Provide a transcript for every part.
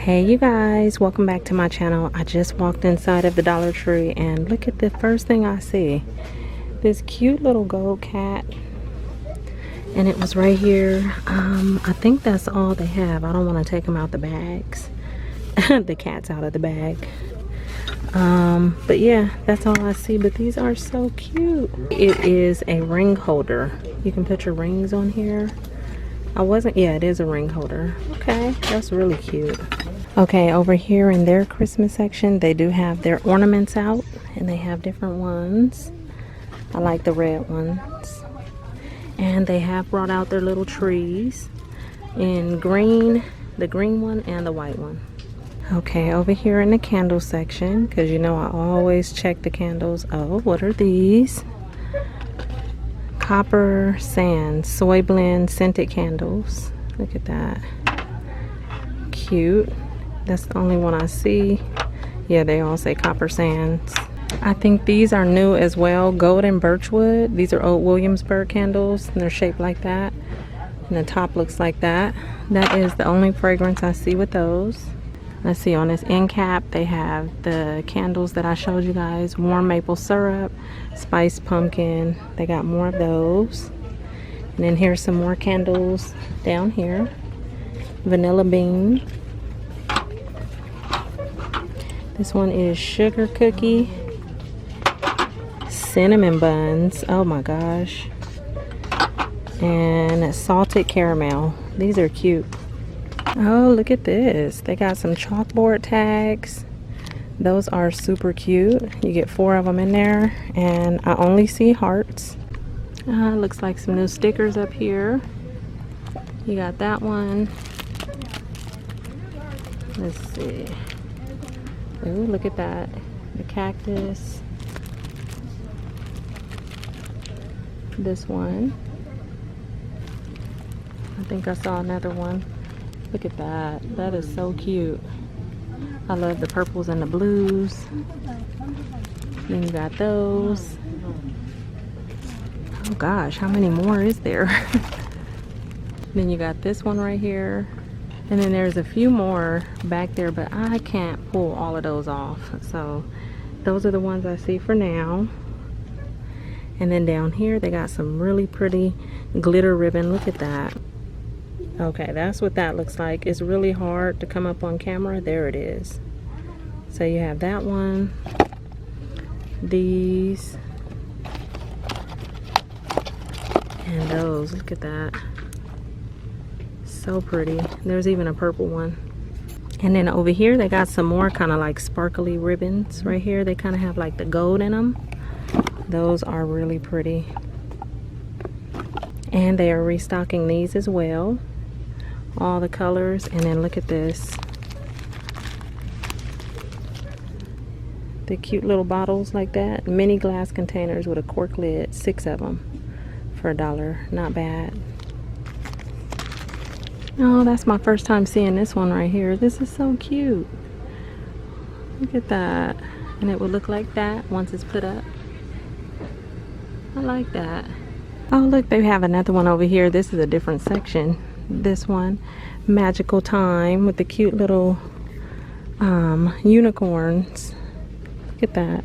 Hey you guys, welcome back to my channel. I just walked inside of the Dollar Tree and look at the first thing I see. This cute little gold cat, and it was right here. I think that's all they have. I don't want to take them out the bags. The cat's out of the bag. But yeah, that's all I see. But these are so cute. It is a ring holder. You can put your rings on here. Yeah, it is a ring holder. Okay, that's really cute. Okay, over here in their Christmas section, they do have their ornaments out, and they have different ones. I like the red ones. And they have brought out their little trees in green, the green one and the white one. Okay, over here in the candle section, because you know I always check the candles. Oh, what are these? Copper Sand Soy Blend Scented Candles. Look at that. Cute. That's the only one I see. Yeah, they all say Copper Sands. I think these are new as well. Golden Birchwood. These are old Williamsburg candles, and they're shaped like that. And the top looks like that. That is the only fragrance I see with those. Let's see, on this end cap, they have the candles that I showed you guys. Warm maple syrup, spiced pumpkin. They got more of those. And then here's some more candles down here. Vanilla bean. This one is sugar cookie. Cinnamon buns. Oh my gosh. And salted caramel. These are cute. Oh, look at this. They got some chalkboard tags. Those are super cute. You get 4 of them in there, and I only see hearts. Looks like some new stickers up here. You got that one. Let's see. Oh, look at that. The cactus. This one. I think I saw another one. Look at that. That is so cute. I love the purples and the blues. Then you got those. Oh gosh, how many more is there? Then you got this one right here. And then there's a few more back there, but I can't pull all of those off. So those are the ones I see for now. And then down here they got some really pretty glitter ribbon. Look at that. Okay, that's what that looks like. It's really hard to come up on camera. There it is. So you have that one, these, and those. Look at that. So pretty. There's even a purple one. And then over here they got some more kind of like sparkly ribbons right here. They kind of have like the gold in them. Those are really pretty. And they are restocking these as well. All the colors. And then look at this. The cute little bottles like that. Mini glass containers with a cork lid. 6 of them for $1. Not bad. Oh, that's my first time seeing this one right here. This is so cute. Look at that. And it would look like that once it's put up. I like that. Oh, look, they have another one over here. This is a different section. This one, Magical Time, with the cute little unicorns. Look at that.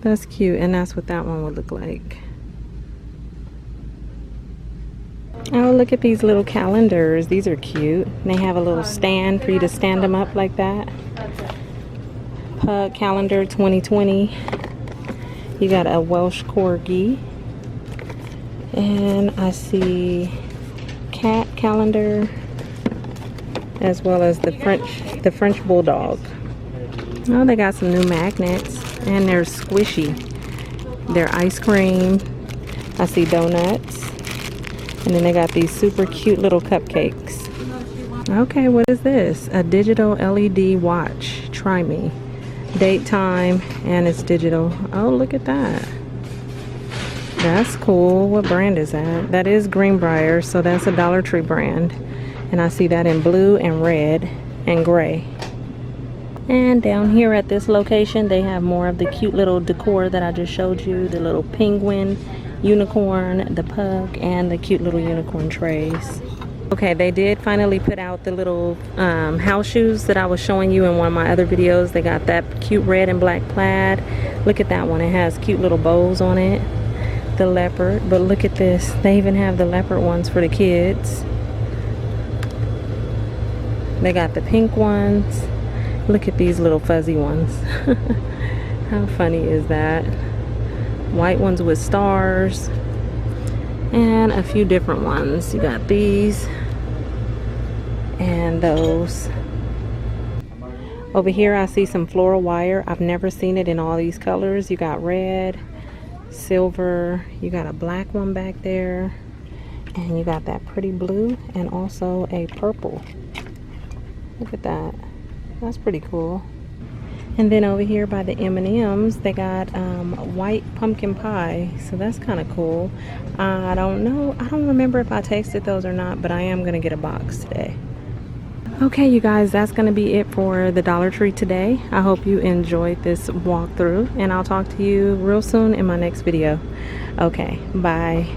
That's cute. And that's what that one would look like. Oh, look at these little calendars. These are cute. They have a little stand for you to stand them up like that. Pug calendar 2020. You got a Welsh corgi. And I see cat calendar, as well as the French bulldog. Oh, they got some new magnets, and they're squishy. They're ice cream. I see donuts, and then they got these super cute little cupcakes. Okay, what is this? A digital LED watch. Try me. Date, time, and it's digital. Oh, look at that. That's cool. What brand is that? That is Greenbrier, so that's a Dollar Tree brand. And I see that in blue and red and gray. And down here at this location, they have more of the cute little decor that I just showed you. The little penguin, unicorn, the pug, and the cute little unicorn trays. Okay, they did finally put out the little house shoes that I was showing you in one of my other videos. They got that cute red and black plaid. Look at that one. It has cute little bows on it. The leopard. But look at this. They even have the leopard ones for the kids. They got the pink ones. Look at these little fuzzy ones. How funny is that? White ones with stars. And a few different ones. You got these and those. Over here I see some floral wire. I've never seen it in all these colors. You got red, silver, you got a black one back there, and you got that pretty blue and also a purple. Look at that. That's pretty cool. And then over here by the M&Ms, they got white pumpkin pie. So that's kind of cool. I don't know. I don't remember if I tasted those or not, but I am going to get a box today. Okay, you guys, that's going to be it for the Dollar Tree today. I hope you enjoyed this walkthrough, and I'll talk to you real soon in my next video. Okay, bye.